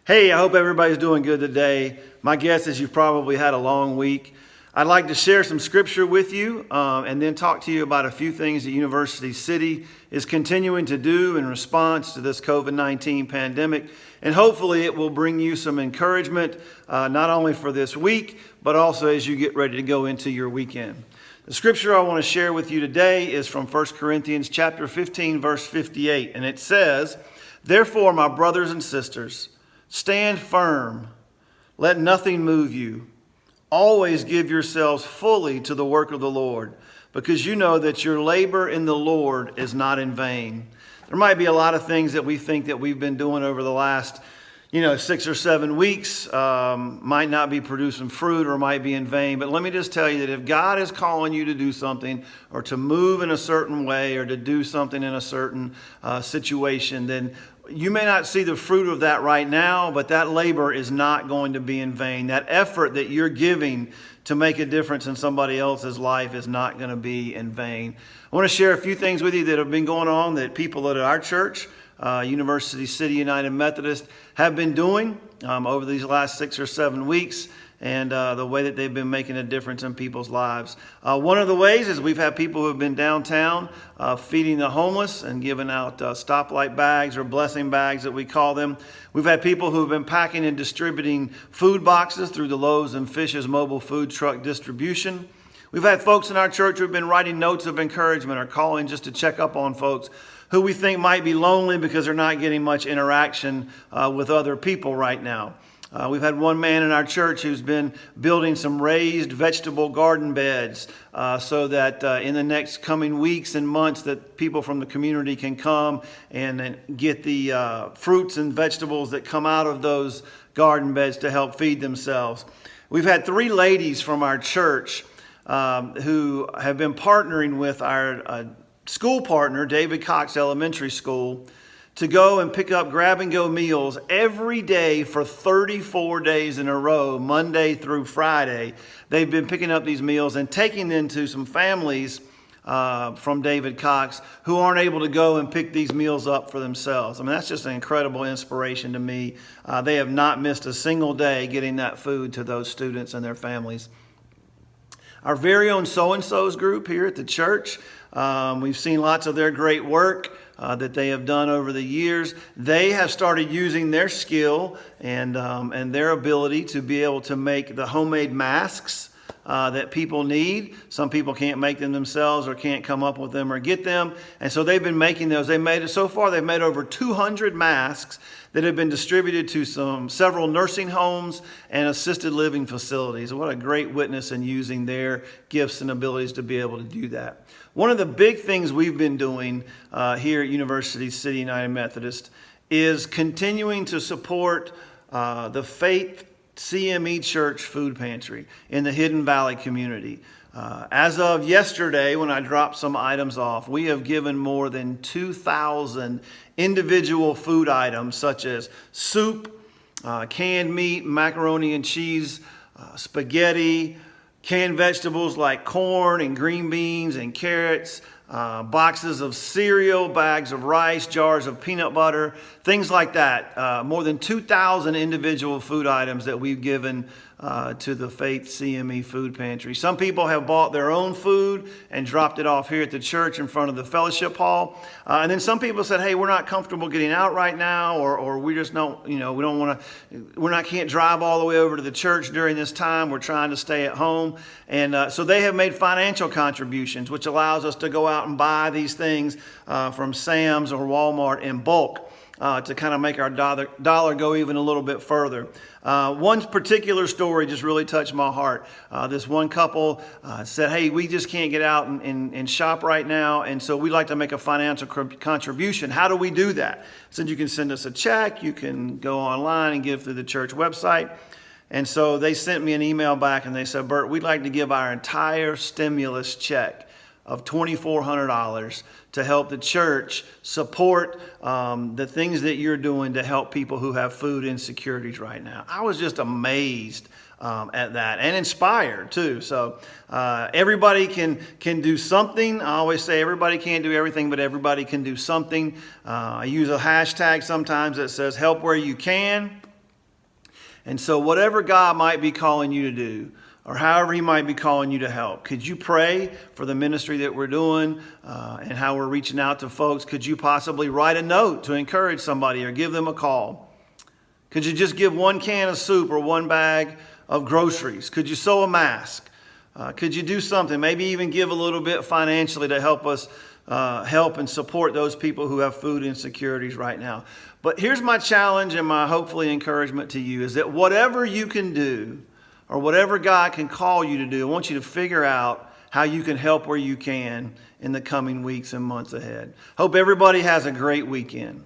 Hey, I hope everybody's doing good today. My guess is you've probably had a long week. I'd like to share some scripture with you and then talk to you about a few things that University City is continuing to do in response to this COVID-19 pandemic. And hopefully it will bring you some encouragement, not only for this week, but also as you get ready to go into your weekend. The scripture I want to share with you today is from 1 Corinthians chapter 15, verse 58. And it says, "Therefore, my brothers and sisters, stand firm. Let nothing move you. Always give yourselves fully to the work of the Lord, because you know that your labor in the Lord is not in vain." There might be a lot of things that we think that we've been doing over the last 6 or 7 weeks might not be producing fruit or might be in vain. But let me just tell you that if God is calling you to do something or to move in a certain way or to do something in a certain situation, then you may not see the fruit of that right now, but that labor is not going to be in vain. That effort that you're giving to make a difference in somebody else's life is not going to be in vain. I want to share a few things with you that have been going on that people at our church, University City United Methodist, have been doing over these last 6 or 7 weeks, and the way that they've been making a difference in people's lives. One of the ways is we've had people who have been downtown feeding the homeless and giving out stoplight bags or blessing bags that we call them. We've had people who have been packing and distributing food boxes through the Loaves and Fishes mobile food truck distribution. We've had folks in our church who have been writing notes of encouragement or calling just to check up on folks who we think might be lonely because they're not getting much interaction with other people right now. We've had one man in our church who's been building some raised vegetable garden beds so that in the next coming weeks and months that people from the community can come and get the fruits and vegetables that come out of those garden beds to help feed themselves. We've had 3 ladies from our church who have been partnering with our school partner, David Cox Elementary School, to go and pick up grab-and-go meals every day for 34 days in a row, Monday through Friday. They've been picking up these meals and taking them to some families from David Cox who aren't able to go and pick these meals up for themselves. I mean, that's just an incredible inspiration to me. They have not missed a single day getting that food to those students and their families. Our very own So-and-So's group here at the church, we've seen lots of their great work that they have done over the years. They have started using their skill and their ability to be able to make the homemade masks that people need. Some people can't make them themselves or can't come up with them or get them. And so they've been making those. They've made over 200 masks that have been distributed to several nursing homes and assisted living facilities. What a great witness in using their gifts and abilities to be able to do that. One of the big things we've been doing here at University City United Methodist is continuing to support the Faith CME Church Food Pantry in the Hidden Valley community. As of yesterday, when I dropped some items off, we have given more than 2,000 individual food items such as soup, canned meat, macaroni and cheese, spaghetti, canned vegetables like corn and green beans and carrots, boxes of cereal, bags of rice, jars of peanut butter, things like that. More than 2,000 individual food items that we've given to the Faith CME Food Pantry. Some people have bought their own food and dropped it off here at the church in front of the fellowship hall. And then some people said, hey, we're not comfortable getting out right now, or we just don't, we don't want to, can't drive all the way over to the church during this time. We're trying to stay at home. And so they have made financial contributions, which allows us to go out and buy these things from Sam's or Walmart in bulk. To kind of make our dollar go even a little bit further. One particular story just really touched my heart. This one couple said, hey, we just can't get out and shop right now, and so we'd like to make a financial contribution. How do we do that? I said, you can send us a check, you can go online and give through the church website. And so they sent me an email back and they said, Bert, we'd like to give our entire stimulus check of $2,400 to help the church support the things that you're doing to help people who have food insecurities right now. I was just amazed at that and inspired too. So everybody can do something. I always say everybody can't do everything, but everybody can do something. I use a hashtag sometimes that says help where you can. And so whatever God might be calling you to do, or however he might be calling you to help, could you pray for the ministry that we're doing and how we're reaching out to folks? Could you possibly write a note to encourage somebody or give them a call? Could you just give one can of soup or one bag of groceries? Could you sew a mask? Could you do something? Maybe even give a little bit financially to help us help and support those people who have food insecurities right now. But here's my challenge and my hopefully encouragement to you is that whatever you can do or whatever God can call you to do, I want you to figure out how you can help where you can in the coming weeks and months ahead. Hope everybody has a great weekend.